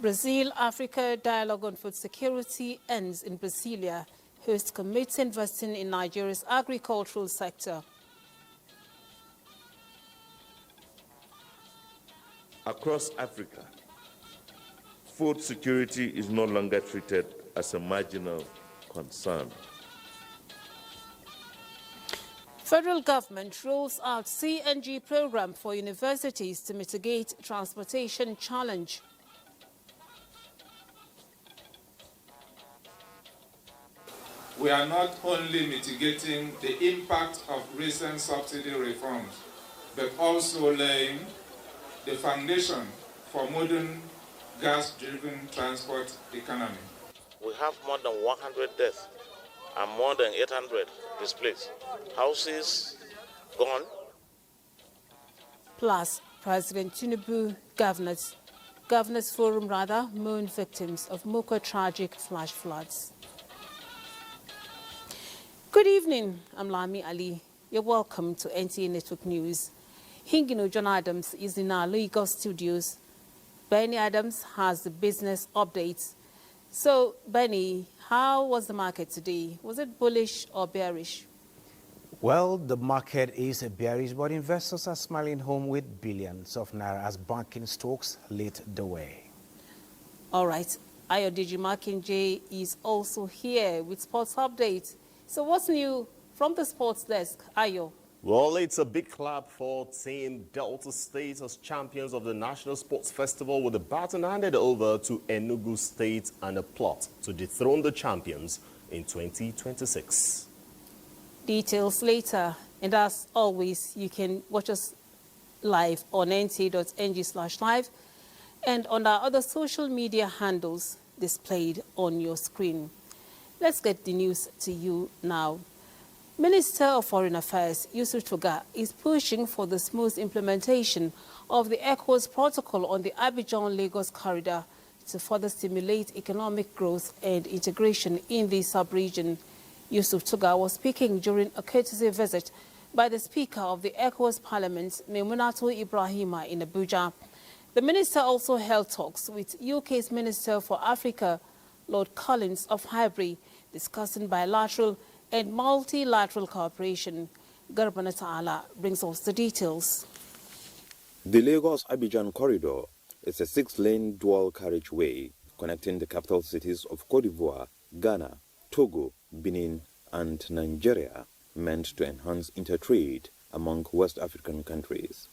Brazil-Africa dialogue on food security ends in Brasilia. Host commits investing in Nigeria's agricultural sector. Across Africa, food security is no longer treated as a marginal concern. Federal government rolls out CNG program for universities to mitigate transportation challenge. We are not only mitigating the impact of recent subsidy reforms, but also laying the foundation for modern gas-driven transport economy. We have more than 100 deaths and more than 800 displaced. Houses gone. Plus, President Tinubu, Governors Forum mourned victims of Moko tragic flash floods. Good evening, I'm Lami Ali. You're welcome to NTA Network News. Hingino John Adams is in our Lagos studios. Benny Adams has the business updates. So, Benny, how was the market today? Was it bullish or bearish? Well, the market is bearish, but investors are smiling home with billions of naira as banking stocks lead the way. All right, Ayodiji Makinje is also here with sports updates. So what's new from the sports desk, Ayo? Well, it's a big clap for Team Delta State as champions of the National Sports Festival, with the baton handed over to Enugu State and a plot to dethrone the champions in 2026. Details later. And as always, you can watch us live on nta.ng/live and on our other social media handles displayed on your screen. Let's get the news to you now. Minister of Foreign Affairs Yusuf Tuga is pushing for the smooth implementation of the ECOWAS protocol on the Abidjan-Lagos corridor to further stimulate economic growth and integration in the sub-region. Yusuf Tuga was speaking during a courtesy visit by the Speaker of the ECOWAS Parliament, Memunatu Ibrahima, in Abuja. The minister also held talks with UK's Minister for Africa, Lord Collins of Highbury, discussing bilateral and multilateral cooperation. Garbana Ta'ala brings us the details. The Lagos-Abidjan corridor is a 6-lane dual carriageway connecting the capital cities of Côte d'Ivoire, Ghana, Togo, Benin, and Nigeria, meant to enhance intertrade among West African countries.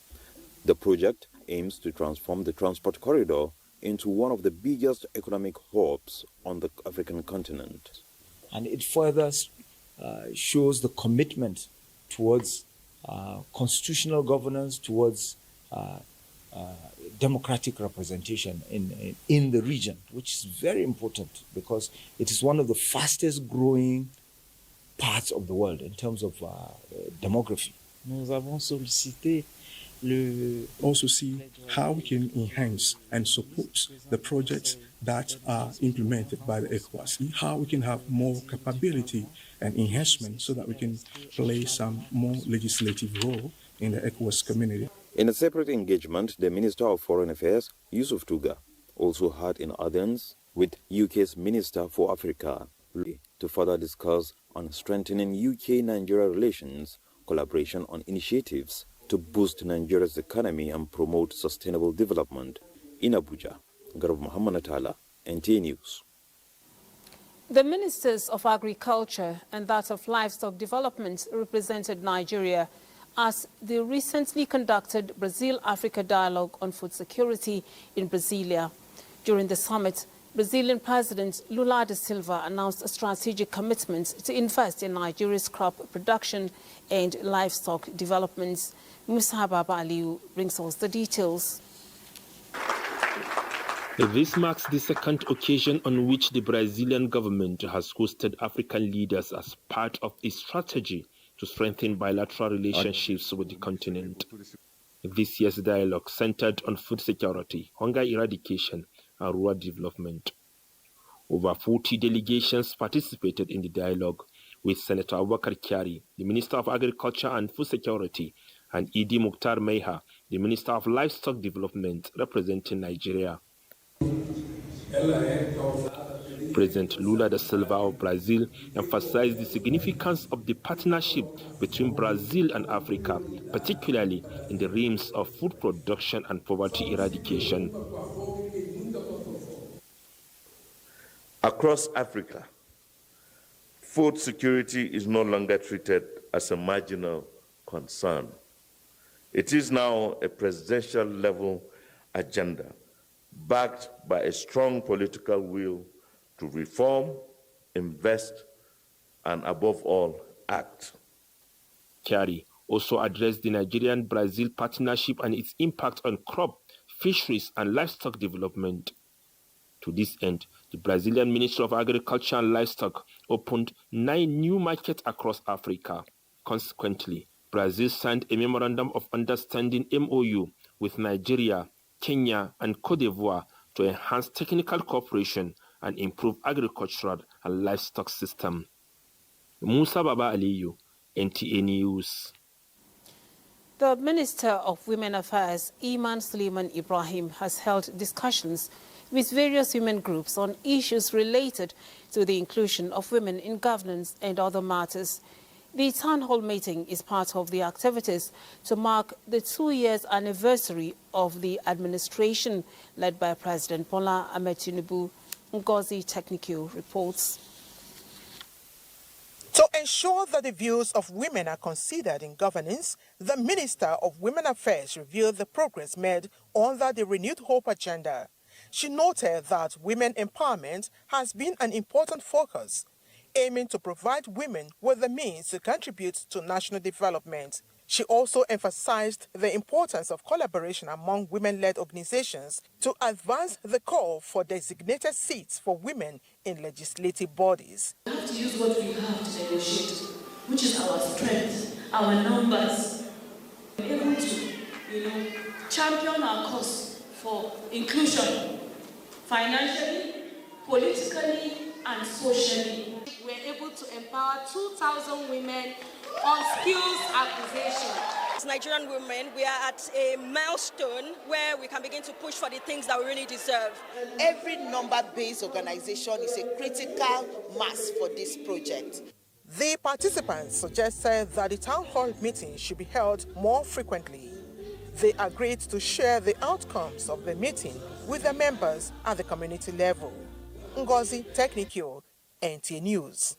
The project aims to transform the transport corridor into one of the biggest economic hubs on the African continent. And it further shows the commitment towards constitutional governance, towards democratic representation in the region, which is very important because it is one of the fastest growing parts of the world in terms of demography. Nous avons sollicité also see how we can enhance and support the projects that are implemented by the ECOWAS, how we can have more capability and enhancement so that we can play some more legislative role in the ECOWAS community. In a separate engagement, the Minister of Foreign Affairs, Yusuf Tuga, also had in audience with UK's Minister for Africa to further discuss on strengthening UK-Nigeria relations, collaboration on initiatives to boost Nigeria's economy and promote sustainable development. In Abuja, Garib Muhammad Atala, NTA News. The Ministers of Agriculture and that of Livestock Development represented Nigeria as the recently conducted Brazil-Africa dialogue on food security in Brasilia. During the summit, Brazilian President Lula da Silva announced a strategic commitment to invest in Nigeria's crop production and livestock developments. Musa Baba Aliu brings us the details. This marks the second occasion on which the Brazilian government has hosted African leaders as part of its strategy to strengthen bilateral relationships with the continent. This year's dialogue centered on food security, hunger eradication, and rural development. Over 40 delegations participated in the dialogue, with Senator Abubakar Kyari, the Minister of Agriculture and Food Security, and Idi Mukhtar Meha, the Minister of Livestock Development, representing Nigeria. President Lula da Silva of Brazil emphasized the significance of the partnership between Brazil and Africa, particularly in the realms of food production and poverty eradication. Across Africa, food security is no longer treated as a marginal concern. It is now a presidential level agenda backed by a strong political will to reform, invest, and above all, act. Kyari also addressed the Nigerian-Brazil partnership and its impact on crop, fisheries, and livestock development. To this end, the Brazilian Ministry of Agriculture and Livestock opened 9 new markets across Africa. Consequently, Brazil signed a Memorandum of Understanding MOU with Nigeria, Kenya, and Cote d'Ivoire to enhance technical cooperation and improve agricultural and livestock system. Musa Baba Aliyu, NTA News. The Minister of Women Affairs, Iman Suleiman Ibrahim, has held discussions with various women groups on issues related to the inclusion of women in governance and other matters. The town hall meeting is part of the activities to mark the 2-year anniversary of the administration led by President Bola Ahmed Tinubu. Ngozi Technical reports. To ensure that the views of women are considered in governance, the Minister of Women Affairs revealed the progress made under the Renewed Hope agenda. She noted that women empowerment has been an important focus, aiming to provide women with the means to contribute to national development. She also emphasized the importance of collaboration among women-led organizations to advance the call for designated seats for women in legislative bodies. We have to use what we have to negotiate, which is our strength, our numbers. We're able to, champion our cause for inclusion, financially, politically, and socially. We're able to empower 2,000 women on skills acquisition. As Nigerian women, we are at a milestone where we can begin to push for the things that we really deserve. Every number-based organization is a critical mass for this project. The participants suggested that the town hall meeting should be held more frequently. They agreed to share the outcomes of the meeting with the members at the community level. Ngozi Technical, NTA News.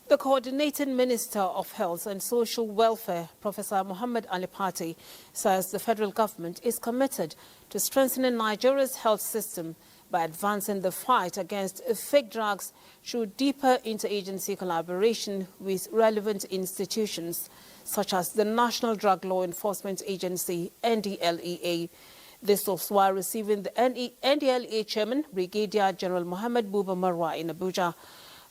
The Coordinating Minister of Health and Social Welfare, Professor Muhammad Ali Pate, says the federal government is committed to strengthening Nigeria's health system by advancing the fight against fake drugs through deeper interagency collaboration with relevant institutions, such as the National Drug Law Enforcement Agency, NDLEA. This was while receiving the NDLEA Chairman, Brigadier General Mohammed Buba Marwa in Abuja.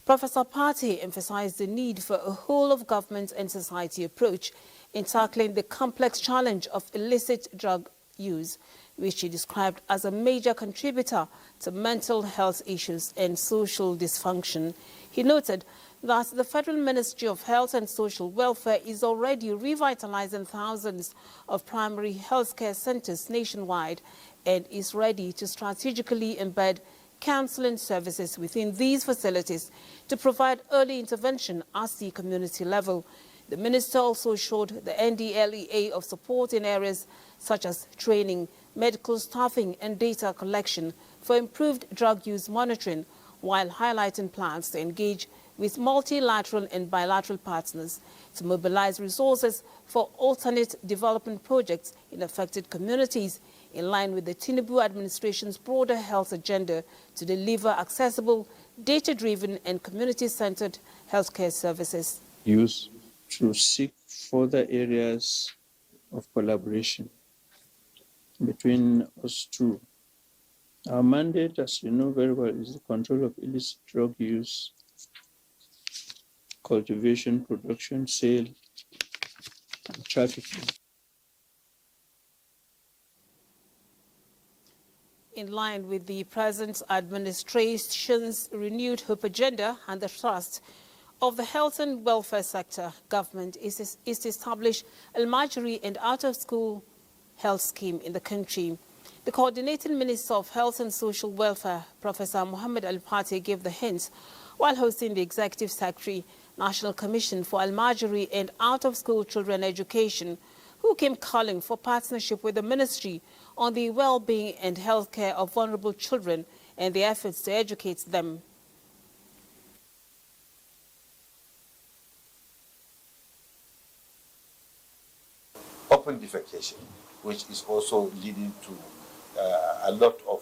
Professor Pate emphasized the need for a whole-of-government and society approach in tackling the complex challenge of illicit drug use, which he described as a major contributor to mental health issues and social dysfunction. He noted that the Federal Ministry of Health and Social Welfare is already revitalizing thousands of primary health care centers nationwide and is ready to strategically embed counseling services within these facilities to provide early intervention at the community level. The minister also showed the NDLEA of support in areas such as training, medical staffing and data collection for improved drug use monitoring, while highlighting plans to engage with multilateral and bilateral partners to mobilize resources for alternate development projects in affected communities, in line with the Tinubu administration's broader health agenda to deliver accessible, data-driven and community-centered healthcare services. Use to seek further areas of collaboration between us two. Our mandate, as you know very well, is the control of illicit drug use, cultivation, production, sale, and trafficking. In line with the present administration's renewed hope agenda and the thrust of the health and welfare sector, government is to establish Al-Majri and out-of-school health scheme in the country. The Coordinating Minister of Health and Social Welfare, Professor Mohammed Al-Pate, gave the hint while hosting the Executive Secretary, National Commission for Almajiri and Out-of-School Children Education, who came calling for partnership with the Ministry on the well-being and health care of vulnerable children and the efforts to educate them. Open defecation, which is also leading to a lot of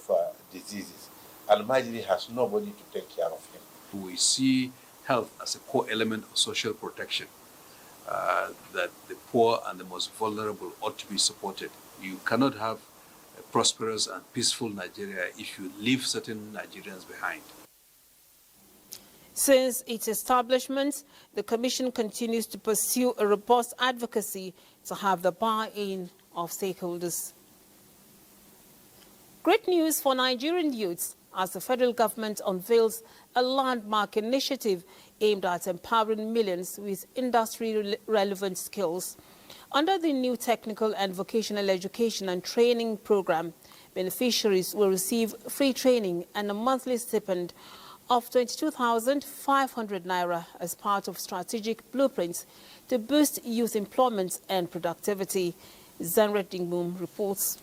diseases. Al-Majri has nobody to take care of him. We see health as a core element of social protection, that the poor and the most vulnerable ought to be supported. You cannot have a prosperous and peaceful Nigeria if you leave certain Nigerians behind. Since its establishment, the Commission continues to pursue a robust advocacy to have the buy-in of stakeholders. Great news for Nigerian youths as the federal government unveils a landmark initiative aimed at empowering millions with industry-relevant skills. Under the new Technical and Vocational Education and Training Program, beneficiaries will receive free training and a monthly stipend of 22,500 naira as part of strategic blueprints to boost youth employment and productivity. Zanret Dingboom reports.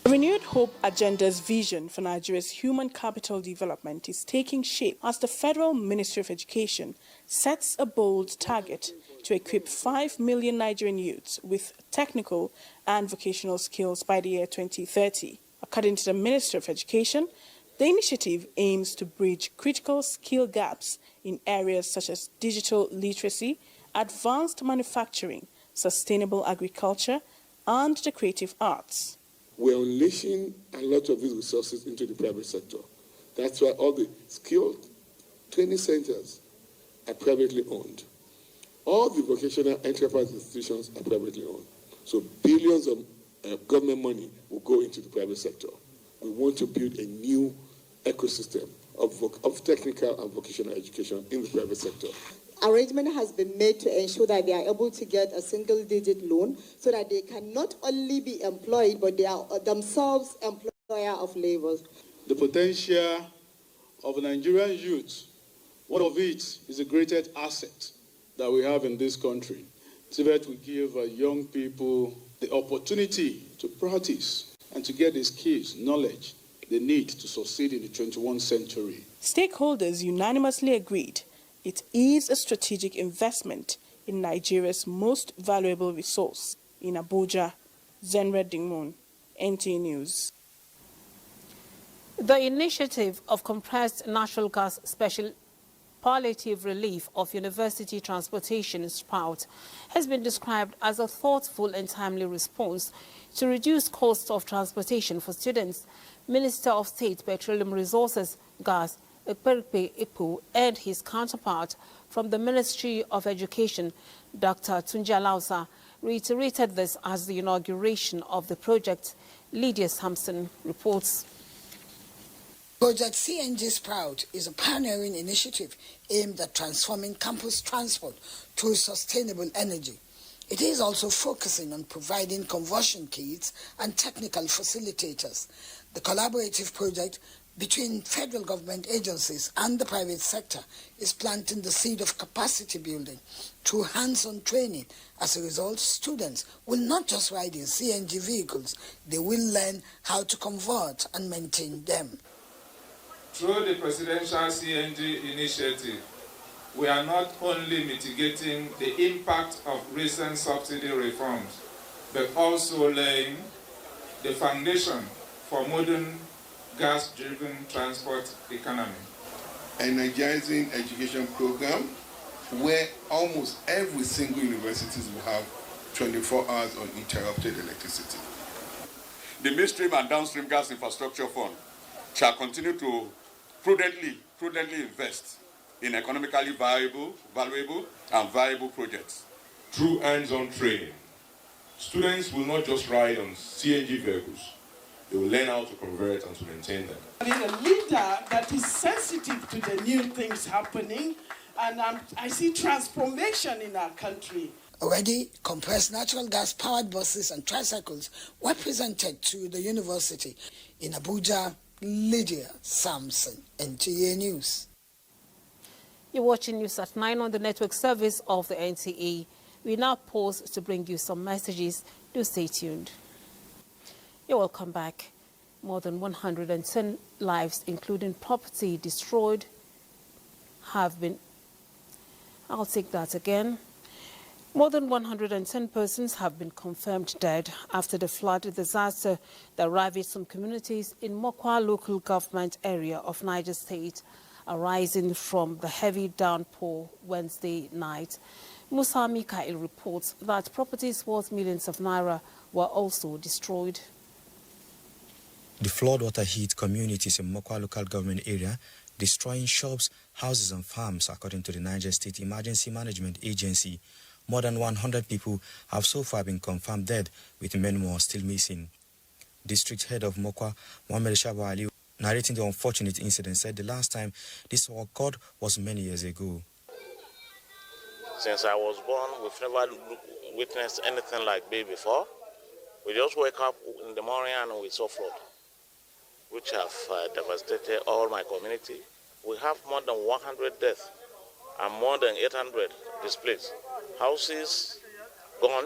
The Renewed Hope Agenda's vision for Nigeria's human capital development is taking shape as the Federal Ministry of Education sets a bold target to equip 5 million Nigerian youths with technical and vocational skills by the year 2030. According to the Ministry of Education, the initiative aims to bridge critical skill gaps in areas such as digital literacy, advanced manufacturing, sustainable agriculture, and the creative arts. We're unleashing a lot of these resources into the private sector. That's why all the skilled training centers are privately owned. All the vocational enterprise institutions are privately owned. So billions of government money will go into the private sector. We want to build a new ecosystem of technical and vocational education in the private sector. Arrangement has been made to ensure that they are able to get a single-digit loan so that they can not only be employed, but they are themselves employer of labor. The potential of Nigerian youth, one of it is the greatest asset that we have in this country. So that we give young people the opportunity to practice and to get the skills, knowledge they need to succeed in the 21st century. Stakeholders unanimously agreed it is a strategic investment in Nigeria's most valuable resource. In Abuja, Zenred Dingmoon, NTA News. The initiative of compressed natural gas special palliative relief of university transportation SPOUT has been described as a thoughtful and timely response to reduce costs of transportation for students. Minister of State Petroleum Resources, Gas, Ekperikpe Ipu, and his counterpart from the Ministry of Education, Dr. Tunji Alausa, reiterated this as the inauguration of the project. Lydia Sampson reports. Project CNG Sprout is a pioneering initiative aimed at transforming campus transport to sustainable energy. It is also focusing on providing conversion kits and technical facilitators. The collaborative project between federal government agencies and the private sector is planting the seed of capacity building through hands-on training. As a result, students will not just ride in CNG vehicles, they will learn how to convert and maintain them. Through the Presidential CNG initiative, we are not only mitigating the impact of recent subsidy reforms, but also laying the foundation for modern gas-driven transport economy. Energizing education program where almost every single university will have 24 hours uninterrupted electricity. The midstream and downstream gas infrastructure fund shall continue to prudently invest in economically valuable and viable projects. Through hands-on training, students will not just ride on CNG vehicles, they will learn how to convert and to maintain them. I need a leader that is sensitive to the new things happening, and I see transformation in our country. Already, compressed natural gas-powered buses and tricycles were presented to the university. In Abuja, Lydia Sampson, NTA News. You're watching News at 9 on the network service of the NTA. We now pause to bring you some messages. Do stay tuned. You're welcome back. More than 110 lives, including property destroyed, have been... I'll take that again. More than 110 persons have been confirmed dead after the flood disaster that ravaged some communities in Mokwa local government area of Niger State, arising from the heavy downpour Wednesday night. Musa Mikael reports that properties worth millions of naira were also destroyed. The floodwater hit communities in Mokwa local government area, destroying shops, houses and farms, according to the Niger State Emergency Management Agency. More than 100 people have so far been confirmed dead, with many more still missing. District head of Mokwa, Mohamed Shabu Ali, narrating the unfortunate incident, said the last time this occurred was many years ago. Since I was born, we've never witnessed anything like this before. We just wake up in the morning and we saw flood, which have devastated all my community. We have more than 100 deaths and more than 800 displaced. Houses gone.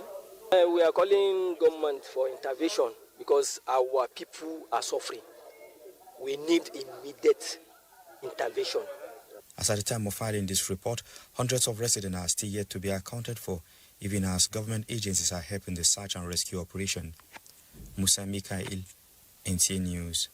We are calling government for intervention because our people are suffering. We need immediate intervention. As at the time of filing this report, hundreds of residents are still yet to be accounted for, even as government agencies are helping the search and rescue operation. Musa Mikael, NTA News.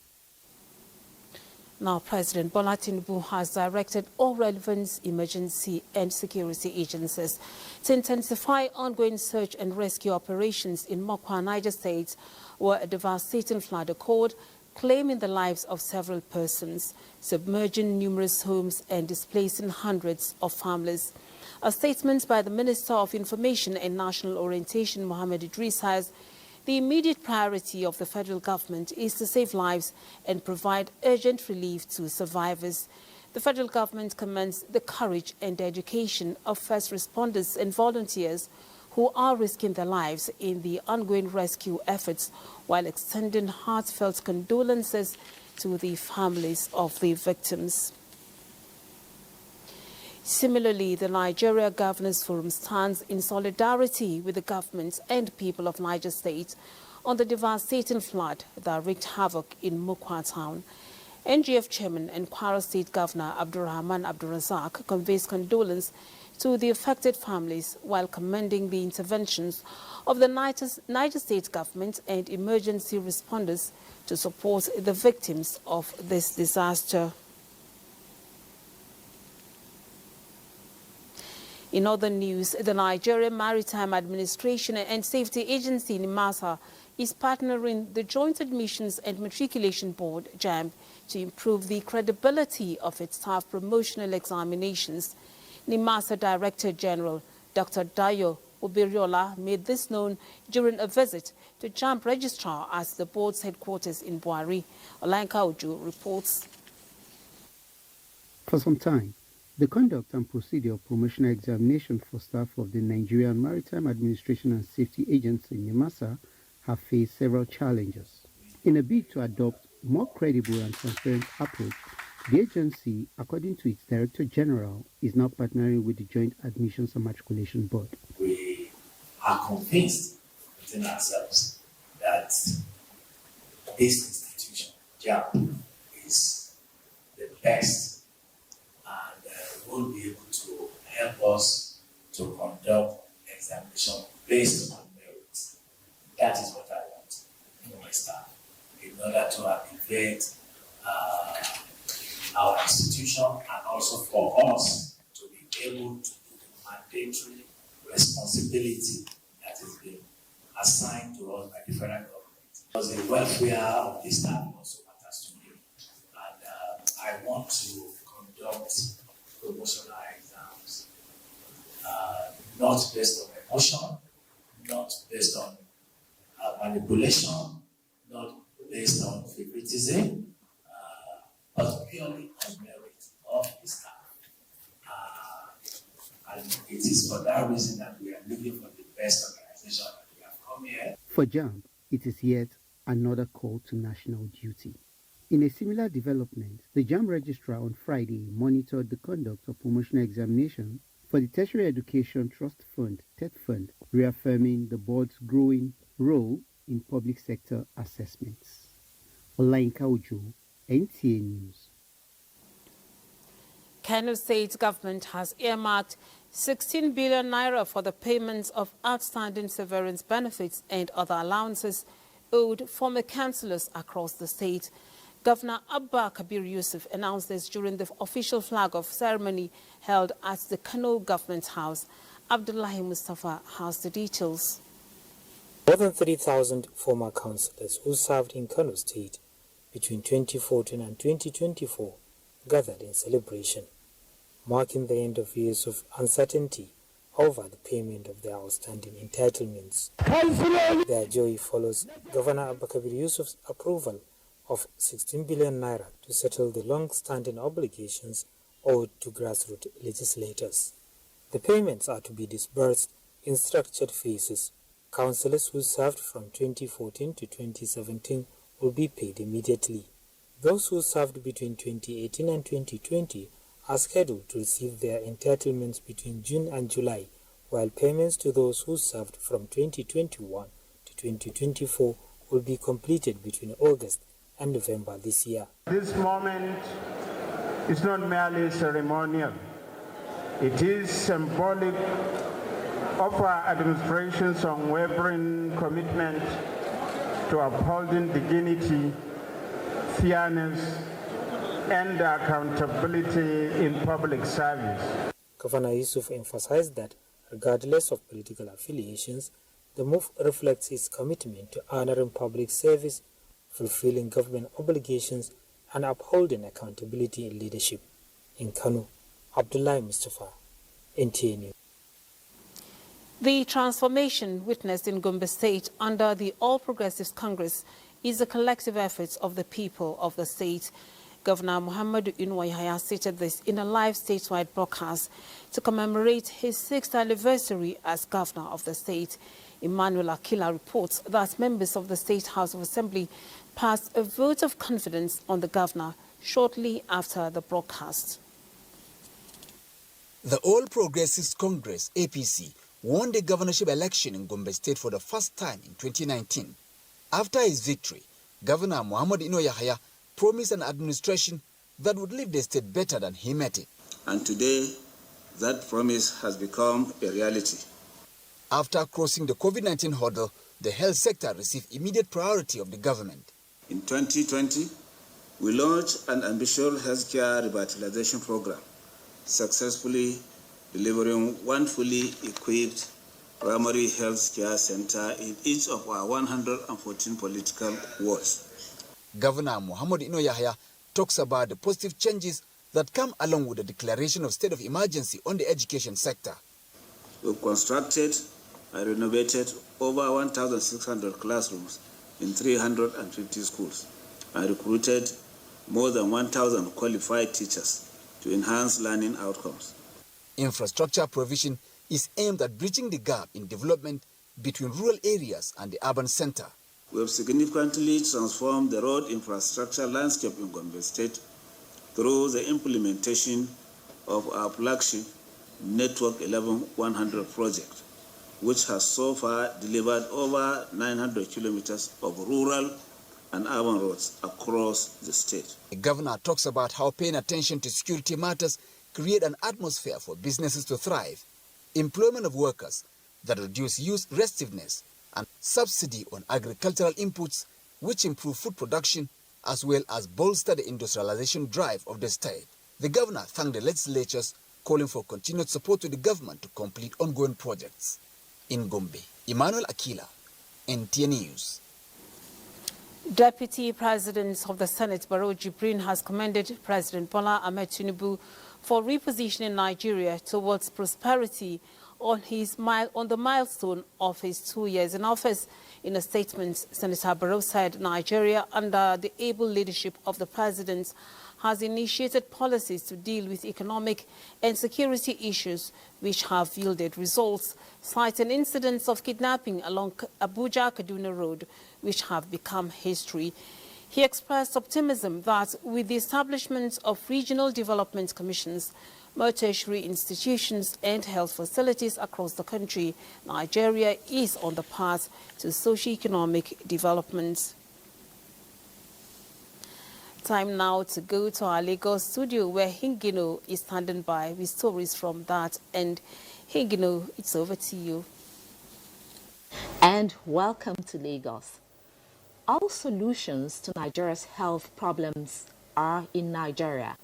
Now, President Bola Tinubu has directed all relevant emergency and security agencies to intensify ongoing search and rescue operations in Mokwa, Niger State, where a devastating flood occurred, claiming the lives of several persons, submerging numerous homes and displacing hundreds of families. A statement by the Minister of Information and National Orientation, Mohammed Idris, says the immediate priority of the federal government is to save lives and provide urgent relief to survivors. The federal government commends the courage and dedication of first responders and volunteers who are risking their lives in the ongoing rescue efforts, while extending heartfelt condolences to the families of the victims. Similarly, the Nigeria Governors Forum stands in solidarity with the government and people of Niger State on the devastating flood that wreaked havoc in Mokwa town. NGF Chairman and Kwara State Governor Abdurrahman Abdurrazak conveys condolence to the affected families while commending the interventions of the Niger State government and emergency responders to support the victims of this disaster. In other news, the Nigerian Maritime Administration and Safety Agency, NIMASA, is partnering the Joint Admissions and Matriculation Board, JAMB, to improve the credibility of its staff promotional examinations. NIMASA Director General Dr. Dayo Obiriola made this known during a visit to JAMB Registrar at the board's headquarters in Buari. Olanka Ojo reports. For some time, the conduct and procedure of promotional examination for staff of the Nigerian Maritime Administration and Safety Agency, NIMASA, have faced several challenges. In a bid to adopt a more credible and transparent approach, the agency, according to its Director General, is now partnering with the Joint Admissions and Matriculation Board. We are convinced within ourselves that this institution, JAMB, is the best will be able to help us to conduct examination based on merits. That is what I want for my staff, in order to activate our institution and also for us to be able to do the mandatory responsibility that is being assigned to us by the federal government. Because the welfare of the staff also matters to me. And I want to conduct promotional exams, not based on emotion, not based on manipulation, not based on favoritism, but purely on merit of the staff. And it is for that reason that we are looking for the best organization that we have come here. For JAMB, it is yet another call to national duty. In a similar development, the JAMB registrar on Friday monitored the conduct of promotional examination for the Tertiary Education Trust Fund, TET Fund, reaffirming the board's growing role in public sector assessments. Olainka Ojo, NTA News. Kano State government has earmarked 16 billion naira for the payments of outstanding severance benefits and other allowances owed former councillors across the state. Governor Abba Kabir Yusuf announced this during the official flag-off ceremony held at the Kano Government House. Abdullahi Mustafa has the details. More than 3,000 former councillors who served in Kano State between 2014 and 2024 gathered in celebration, marking the end of years of uncertainty over the payment of their outstanding entitlements. Their joy follows Governor Abba Kabir Yusuf's approval of 16 billion naira to settle the long-standing obligations owed to grassroots legislators. The payments are to be disbursed in structured phases. Councillors who served from 2014 to 2017 will be paid immediately. Those who served between 2018 and 2020 are scheduled to receive their entitlements between June and July, while payments to those who served from 2021 to 2024 will be completed between August and November this year. This moment is not merely ceremonial. It is symbolic of our administration's unwavering commitment to upholding dignity, fairness, and accountability in public service. Governor Yusuf emphasized that regardless of political affiliations, the move reflects his commitment to honoring public service, fulfilling government obligations, and upholding accountability in leadership. In Kano, Abdullahi Mustafa, NTA News. The transformation witnessed in Gombe State under the All Progressives Congress is a collective effort of the people of the state. Governor Muhammadu Inuwa stated this in a live statewide broadcast to commemorate his 6th anniversary as governor of the state. Emmanuel Akila reports that members of the State House of Assembly passed a vote of confidence on the governor shortly after the broadcast. The All Progressives Congress, APC, won the governorship election in Gombe State for the first time in 2019. After his victory, Governor Muhammadu Inuwa promised an administration that would leave the state better than he met it. And today, that promise has become a reality. After crossing the COVID-19 hurdle, the health sector received immediate priority of the government. In 2020, we launched an ambitious healthcare revitalization program, successfully delivering one fully equipped primary health care center in each of our 114 political wards. Governor Muhammadu Inuwa talks about the positive changes that come along with the declaration of state of emergency on the education sector. We've constructed and renovated over 1,600 classrooms in 350 schools and recruited more than 1,000 qualified teachers to enhance learning outcomes. Infrastructure provision is aimed at bridging the gap in development between rural areas and the urban center. We have significantly transformed the road infrastructure landscape in Gombe State through the implementation of our flagship Network 11100 project, which has so far delivered over 900 kilometers of rural and urban roads across the state. The governor talks about how paying attention to security matters create an atmosphere for businesses to thrive, employment of workers that reduce youth restiveness, and subsidy on agricultural inputs which improve food production as well as bolster the industrialization drive of the state. The governor thanked the legislatures, calling for continued support to the government to complete ongoing projects. In Gombe, Emmanuel Akila, NTA News. Deputy President of the Senate, Barrow Jibrin, has commended President Bola Ahmed Tinubu for repositioning Nigeria towards prosperity on the milestone of his 2 years in office. In a statement, Senator Barrow said Nigeria, under the able leadership of the president, has initiated policies to deal with economic and security issues which have yielded results, citing incidents of kidnapping along Abuja-Kaduna Road which have become history. He expressed optimism that with the establishment of regional development commissions, more tertiary institutions and health facilities across the country, Nigeria is on the path to socio-economic development. Time now to go to our Lagos studio where Hingino is standing by with stories from that. And Hingino, it's over to you. And welcome to Lagos. All solutions to Nigeria's health problems are in Nigeria.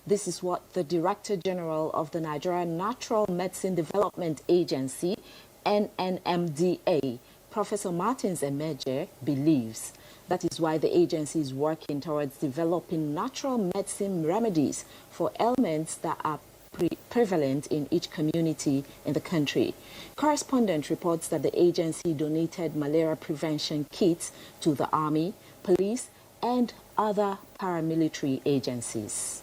This is what the Director General of the Nigerian Natural Medicine Development Agency, NNMDA, Professor Martins Emeje, believes. That is why the agency is working towards developing natural medicine remedies for ailments that are prevalent in each community in the country. Correspondent reports that the agency donated malaria prevention kits to the Army, police, and other paramilitary agencies.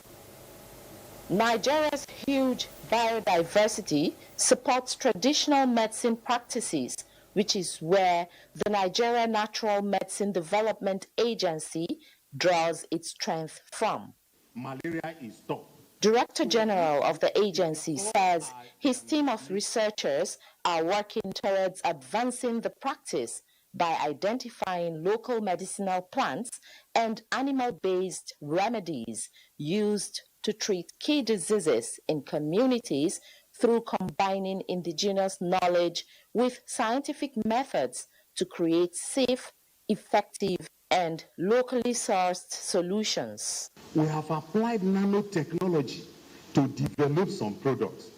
Nigeria's huge biodiversity supports traditional medicine practices, which is where the Nigeria Natural Medicine Development Agency draws its strength from. Malaria is top. Director General of the agency says his team of researchers are working towards advancing the practice by identifying local medicinal plants and animal-based remedies used to treat key diseases in communities through combining indigenous knowledge with scientific methods to create safe, effective, and locally sourced solutions. We have applied nanotechnology to develop some products.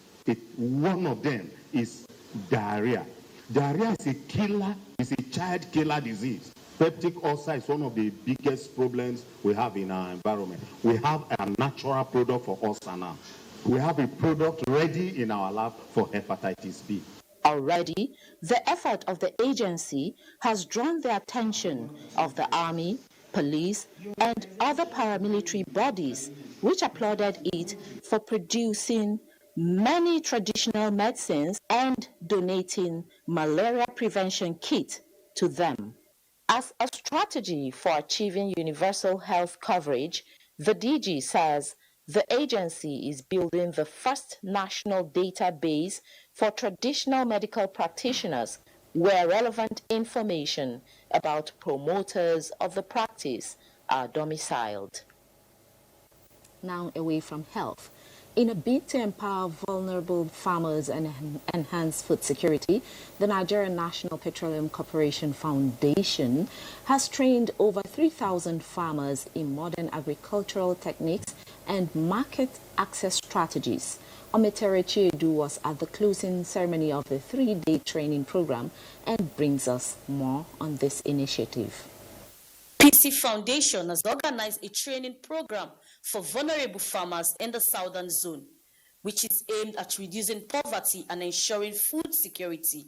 One of them is diarrhea. Diarrhea is a killer, is a child killer disease. Peptic ulcer is one of the biggest problems we have in our environment. We have a natural product for ulcer now. We have a product ready in our lab for hepatitis B. Already, the effort of the agency has drawn the attention of the Army, police, and other paramilitary bodies, which applauded it for producing many traditional medicines and donating malaria prevention kits to them. As a strategy for achieving universal health coverage, the DG says the agency is building the first national database for traditional medical practitioners where relevant information about promoters of the practice are domiciled. Now away from health. In a bid to empower vulnerable farmers and enhance food security, the Nigerian National Petroleum Corporation Foundation has trained over 3,000 farmers in modern agricultural techniques and market access strategies. Ometere Chiedu was at the closing ceremony of the 3-day training program and brings us more on this initiative. PC Foundation has organized a training program for vulnerable farmers in the southern zone, which is aimed at reducing poverty and ensuring food security.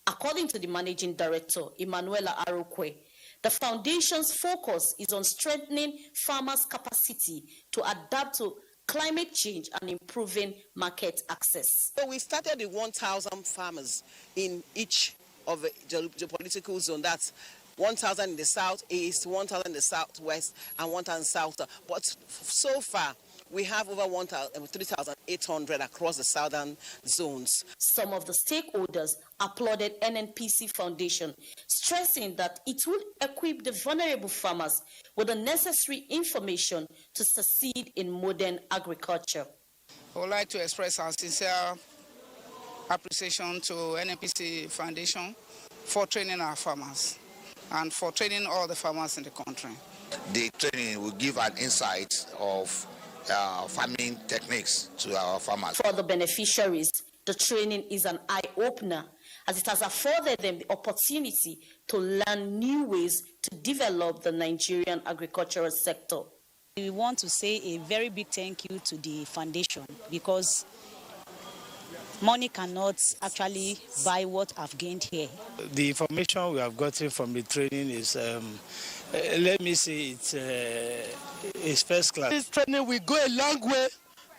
According to the managing director, Emanuela Arokwe, the foundation's focus is on strengthening farmers' capacity to adapt to climate change and improving market access. So we started with 1,000 farmers in each of the geopolitical zone. That's 1,000 in the southeast, 1,000 in the southwest, and 1,000 south. But so far, we have over 3,800 across the southern zones. Some of the stakeholders applauded NNPC Foundation, stressing that it will equip the vulnerable farmers with the necessary information to succeed in modern agriculture. I would like to express our sincere appreciation to NNPC Foundation for training our farmers and for training all the farmers in the country. The training will give an insight of farming techniques to our farmers. For the beneficiaries, the training is an eye-opener as it has afforded them the opportunity to learn new ways to develop the Nigerian agricultural sector. We want to say a very big thank you to the foundation because Money cannot actually buy what I've gained here. The information we have gotten from the training is, let me say, it's first class. This training will go a long way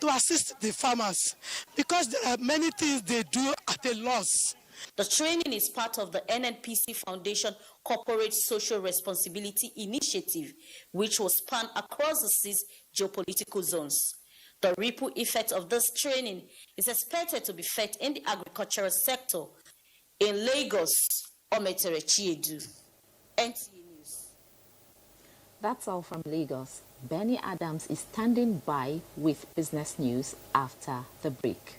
to assist the farmers because there are many things they do at a loss. The training is part of the NNPC Foundation Corporate Social Responsibility Initiative, which was spanned across the 6 geopolitical zones. The ripple effect of this training is expected to be felt in the agricultural sector in Lagos, Ometere Chiedu. NTA News. That's all from Lagos. Benny Adams is standing by with business news after the break.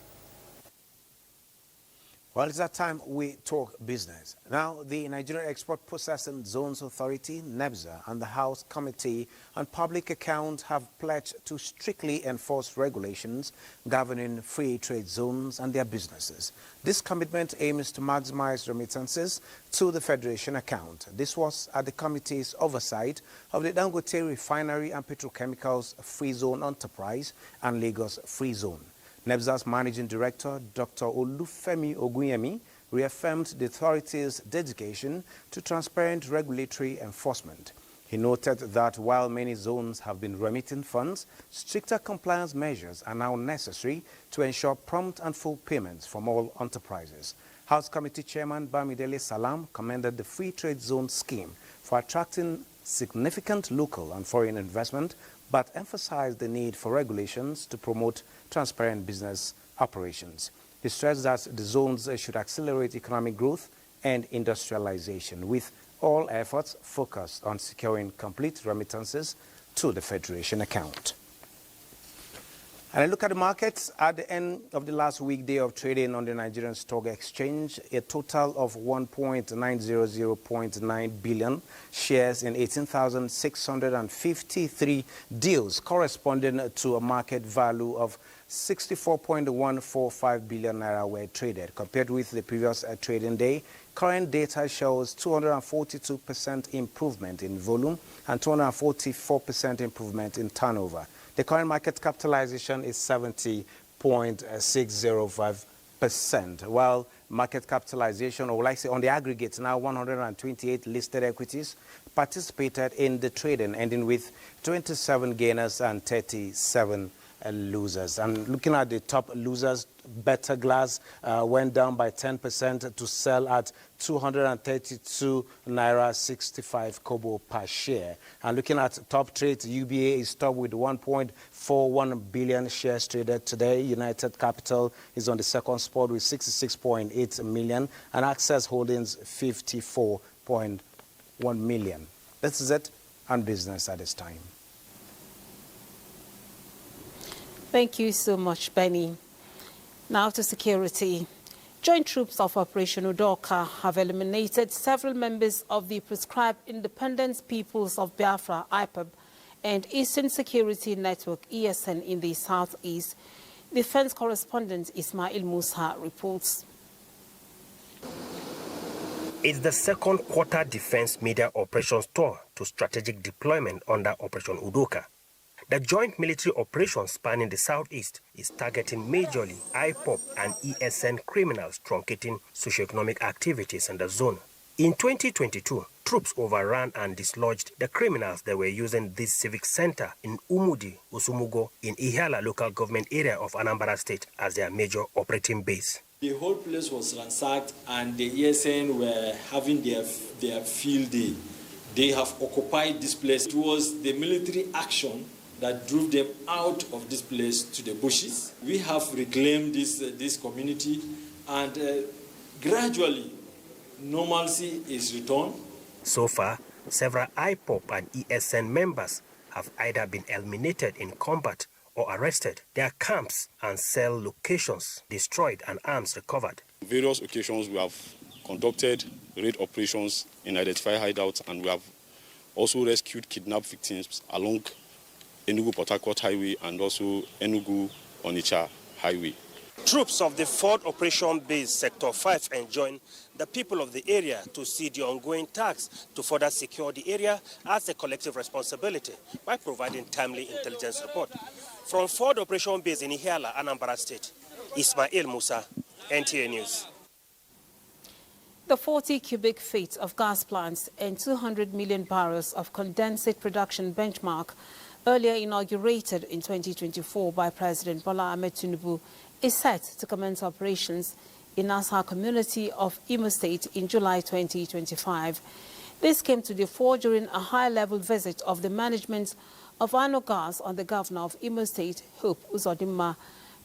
Well, it's that time we talk business. Now, the Nigerian Export Processing Zones Authority, NEBZA, and the House Committee on Public Accounts have pledged to strictly enforce regulations governing free trade zones and their businesses. This commitment aims to maximize remittances to the Federation account. This was at the committee's oversight of the Dangote Refinery and Petrochemicals Free Zone Enterprise and Lagos Free Zone. NEBZA's Managing Director, Dr. Olufemi Ogunyemi, reaffirmed the authority's dedication to transparent regulatory enforcement. He noted that while many zones have been remitting funds, stricter compliance measures are now necessary to ensure prompt and full payments from all enterprises. House Committee Chairman Bamidele Salam commended the Free Trade Zone scheme for attracting significant local and foreign investment, but emphasized the need for regulations to promote transparent business operations. He stressed that the zones should accelerate economic growth and industrialization, with all efforts focused on securing complete remittances to the Federation account. And I look at the markets at the end of the last weekday of trading on the Nigerian Stock Exchange, a total of 1.900.9 billion shares in 18,653 deals, corresponding to a market value of 64.145 billion naira were traded. Compared with the previous trading day, current data shows 242% improvement in volume and 244% improvement in turnover. The current market capitalization is 70.605%, while market capitalization, or like say on the aggregate, now 128 listed equities participated in the trading, ending with 27 gainers and 37 losers. And looking at the top losers, Better Glass went down by 10% to sell at 232 naira 65 kobo per share. And looking at top trades, UBA is top with 1.41 billion shares traded today. United Capital is on the second spot with 66.8 million, and Access Holdings 54.1 million. This is it on business at this time. Thank you so much, Benny. Now to security. Joint troops of Operation Udoka have eliminated several members of the proscribed Independent Peoples of Biafra, IPOB, and Eastern Security Network, ESN, in the southeast. Defense correspondent Ismail Musa reports. It's the second quarter defense media operations tour to strategic deployment under Operation Udoka. The joint military operation spanning the southeast is targeting majorly IPOB and ESN criminals truncating socioeconomic activities in the zone. In 2022, troops overran and dislodged the criminals that were using this civic center in Umudi, Usumugo, in Ihiala local government area of Anambra State as their major operating base. The whole place was ransacked and the ESN were having their field day. They have occupied this place. It was the military action that drove them out of this place to the bushes. We have reclaimed this community, and gradually normalcy is returned. So far, several IPOB and ESN members have either been eliminated in combat or arrested, their camps and cell locations destroyed and arms recovered. On various occasions we have conducted raid operations in identified hideouts, and we have also rescued kidnapped victims along Enugu-Port Harcourt Highway and also Enugu-Onitsha Highway. Troops of the 4th Operation Base Sector 5 enjoin the people of the area to see the ongoing tasks to further secure the area as a collective responsibility by providing timely intelligence report. From 4th Operation Base in Ihiala, Anambra State, Ismail Musa, NTA News. The 40 cubic feet of gas plants and 200 million barrels of condensate production benchmark earlier inaugurated in 2024 by President Bola Ahmed Tinubu is set to commence operations in Asa community of Imo State in July 2025. This came to the fore during a high-level visit of the management of Ano Gas on the governor of Imo State, Hope Uzodimma,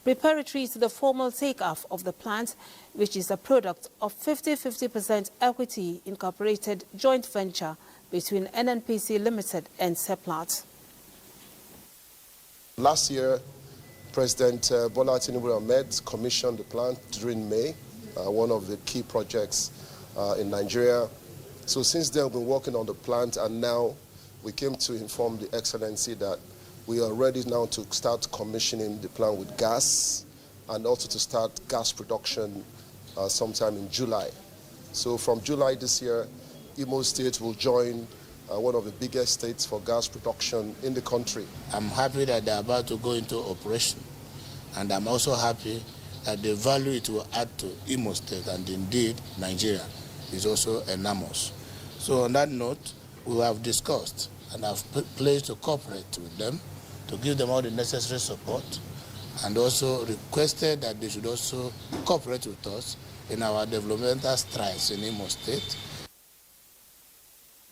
preparatory to the formal take-off of the plant, which is a product of 50-50% equity incorporated joint venture between NNPC Limited and Seplat. Last year, President Bola Tinubu Ahmed commissioned the plant during May, one of the key projects in Nigeria. So since then, we've been working on the plant, and now we came to inform the Excellency that we are ready now to start commissioning the plant with gas, and also to start gas production sometime in July. So from July this year, Imo State will join one of the biggest states for gas production in the country. I'm happy that they're about to go into operation, and I'm also happy that the value it will add to Imo State and indeed Nigeria is also enormous. So on that note, we have discussed and have pledged to cooperate with them, to give them all the necessary support, and also requested that they should also cooperate with us in our developmental strides in Imo State.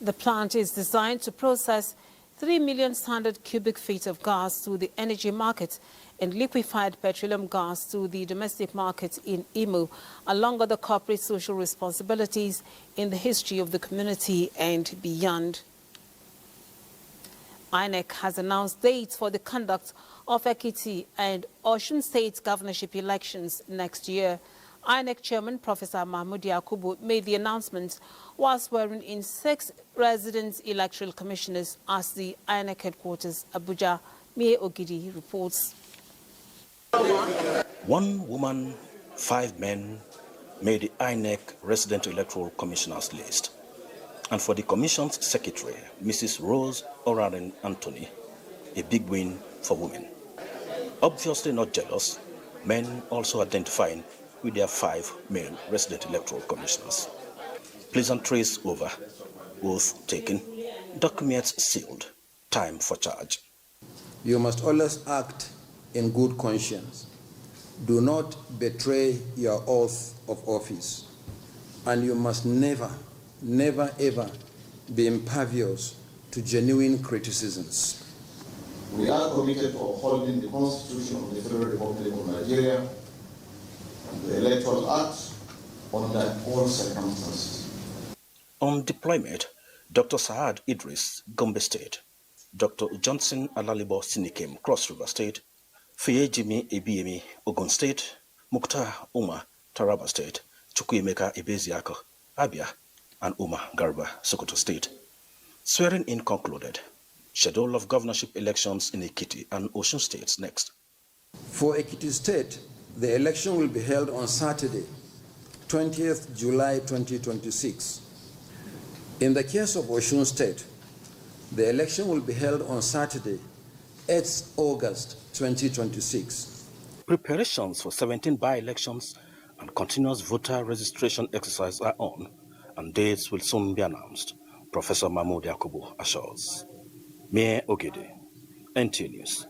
The plant is designed to process 3 million standard cubic feet of gas to the energy market and liquefied petroleum gas to the domestic market in Imo, along with the corporate social responsibilities in the history of the community and beyond. INEC has announced dates for the conduct of Ekiti and Osun State governorship elections next year. INEC Chairman Professor Mahmoud Yakubu made the announcement while swearing in 6 resident electoral commissioners at the INEC headquarters, Abuja. Mie Ogidi reports. 1 woman, 5 men made the INEC resident electoral commissioners list. And for the commission's secretary, Mrs. Rose Orarin Anthony, a big win for women. Obviously not jealous, men also identifying with their 5 male resident electoral commissioners. Pleasantries over, oath taken, documents sealed, time for charge. You must always act in good conscience. Do not betray your oath of office. And you must never, ever be impervious to genuine criticisms. We are committed to upholding the Constitution of the Federal Republic of Nigeria and the Electoral Act under all circumstances. On deployment, Dr. Saad Idris, Gombe State, Dr. Johnson Alalibo Sinikem, Cross River State, Fiyejimi Ebiemi, Ogun State, Mukhtar Umar, Taraba State, Chukwuemeka Ebeziako, Abia, and Umar Garba, Sokoto State. Swearing in concluded. Schedule of governorship elections in Ekiti and Osun States next. For Ekiti State, the election will be held on Saturday, 20th July 2026. In the case of Osun State, the election will be held on Saturday, 8th August 2026. Preparations for 17 by-elections and continuous voter registration exercise are on, and dates will soon be announced, Professor Mahmoud Yakubu assures. Mie Ogede, NTA News.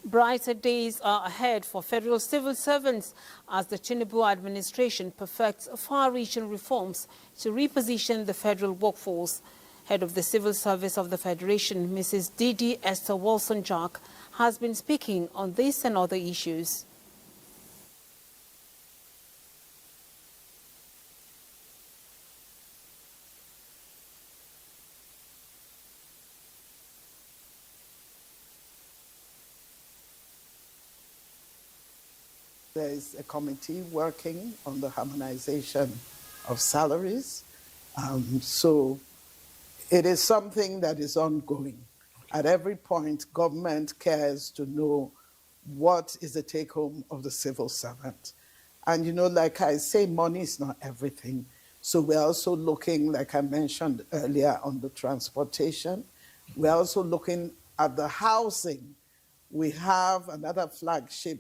Brighter days are ahead for federal civil servants as the Tinubu administration perfects far-reaching reforms to reposition the federal workforce. Head of the Civil Service of the Federation, Mrs. Didi Esther Wilson-Jack, has been speaking on this and other issues. There is a committee working on the harmonization of salaries. So it is something that is ongoing. At every point, government cares to know what is the take-home of the civil servant. And, you know, like I say, money is not everything. So we're also looking, like I mentioned earlier, on the transportation. We're also looking at the housing. We have another flagship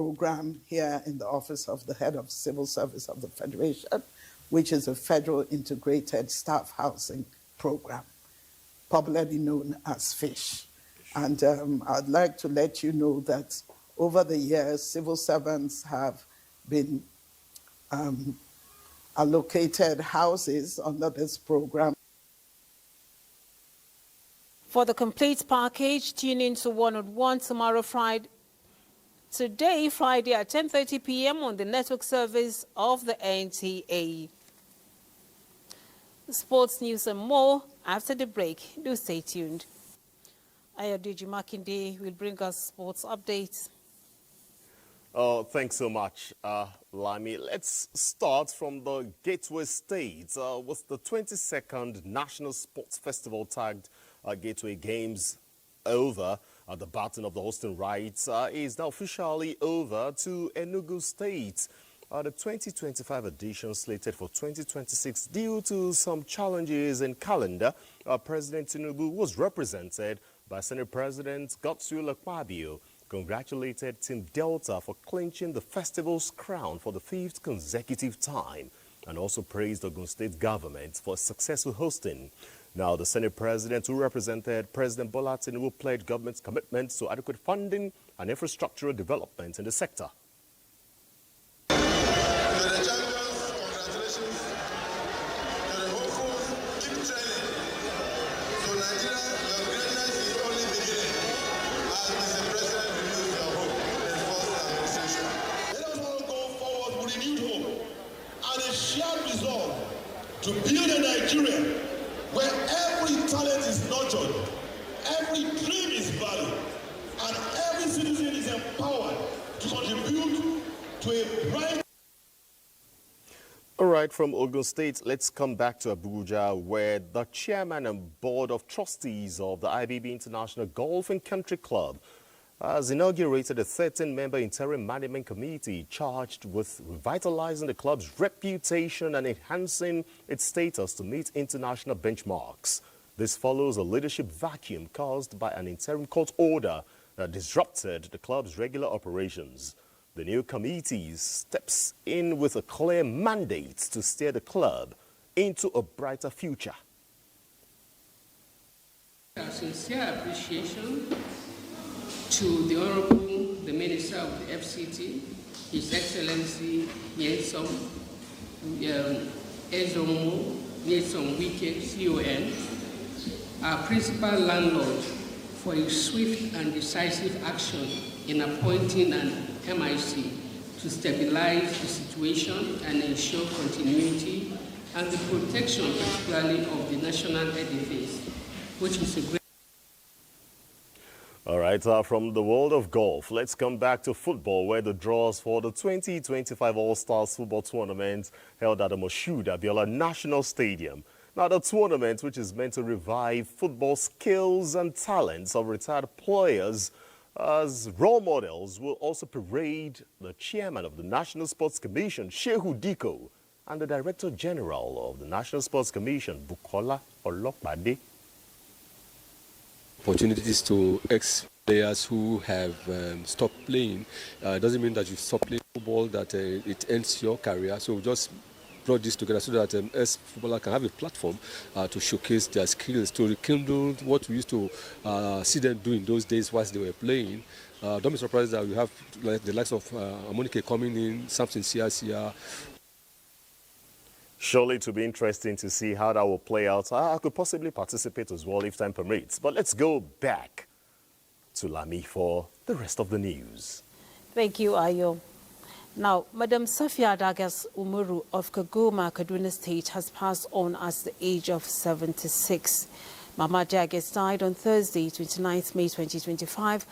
program here in the Office of the Head of Civil Service of the Federation, which is a federal integrated staff housing program, popularly known as FISH. And I'd like to let you know that over the years, civil servants have been allocated houses under this program. For the complete package, tune in to 101 tomorrow, Friday at 10:30 p.m. on the network service of the NTA. Sports news and more after the break. Do stay tuned. Ayodeji Makinde will bring us sports updates. Thanks so much, Lami. Let's start from the Gateway State with the 22nd National Sports Festival tagged Gateway Games over. The baton of the hosting rights is now officially over to Enugu State. The 2025 edition slated for 2026 due to some challenges in calendar. President Tinubu was represented by Senate President Godswill Akpabio, congratulated Team Delta for clinching the festival's crown for the 5th consecutive time, and also praised the Ogun State government for successful hosting. Now, the Senate President, who represented President Bola Tinubu, pledged government's commitment to adequate funding and infrastructural development in the sector. To build a Nigeria where every talent is nurtured, every dream is valued, and every citizen is empowered to contribute to a bright. All right, from Ogun State, let's come back to Abuja, where the chairman and board of trustees of the IBB International Golf and Country Club has inaugurated a 13-member interim management committee charged with revitalizing the club's reputation and enhancing its status to meet international benchmarks. This follows a leadership vacuum caused by an interim court order that disrupted the club's regular operations. The new committee steps in with a clear mandate to steer the club into a brighter future. Our sincere appreciation to the Honorable, the Minister of the FCT, His Excellency Nyesom Wike, CON, our principal landlord, for his swift and decisive action in appointing an MIC to stabilize the situation and ensure continuity and the protection, particularly of the national edifice, which is a great. All right, from the world of golf, let's come back to football, where the draws for the 2025 All-Stars football tournament held at the Moshood Abiola National Stadium. Now, the tournament, which is meant to revive football skills and talents of retired players as role models, will also parade the chairman of the National Sports Commission, Shehu Diko, and the Director General of the National Sports Commission, Bukola Olokpade. Opportunities to ex-players who have stopped playing. Doesn't mean that you stop playing football, that it ends your career. So we just brought this together so that ex-footballers can have a platform to showcase their skills, to rekindle what we used to see them do in those days whilst they were playing. Don't be surprised that we have the likes of Amonike coming in, Samson Siasia. Surely it will be interesting to see how that will play out. I could possibly participate as well if time permits. But let's go back to Lami for the rest of the news. Thank you, Ayo. Now, Madam Safia Dagas Umuru of Kagoma, Kaduna State, has passed on at the age of 76. Mama Dagas died on Thursday, 29th May 2025,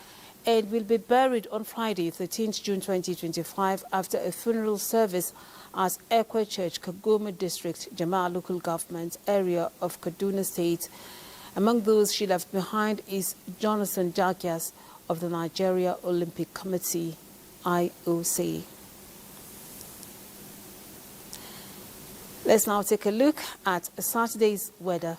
and will be buried on Friday, 13th June 2025, after a funeral service at Ekwe Church, Kagoma District, Jamaa Local Government Area of Kaduna State. Among those she left behind is Jonathan Dagas of the Nigeria Olympic Committee, IOC. Let's now take a look at Saturday's weather.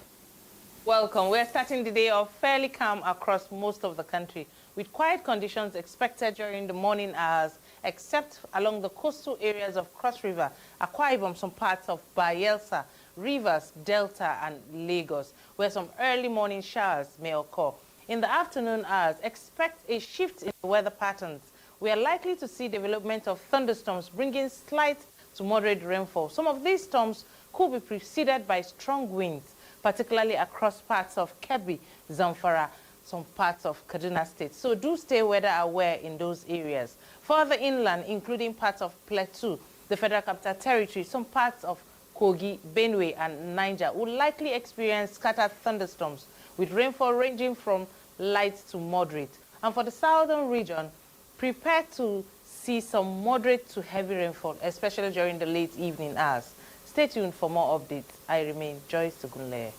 Welcome. We're starting the day off fairly calm across most of the country, with quiet conditions expected during the morning hours except along the coastal areas of Cross River, Akwa Ibom, some parts of Bayelsa, Rivers, Delta, and Lagos, where some early morning showers may occur. In the afternoon hours, expect a shift in the weather patterns. We are likely to see development of thunderstorms bringing slight to moderate rainfall. Some of these storms could be preceded by strong winds, particularly across parts of Kebbi, Zamfara, some parts of Kaduna State. So do stay weather aware in those areas. Further inland, including parts of Plateau, the Federal Capital Territory, some parts of Kogi, Benue, and Niger will likely experience scattered thunderstorms with rainfall ranging from light to moderate. And for the southern region, prepare to see some moderate to heavy rainfall, especially during the late evening hours. Stay tuned for more updates. I remain Joyce Tugunle.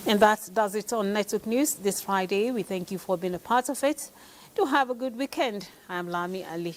And that does it on Network News this Friday. We thank you for being a part of it. Do have a good weekend. I'm Lami Ali.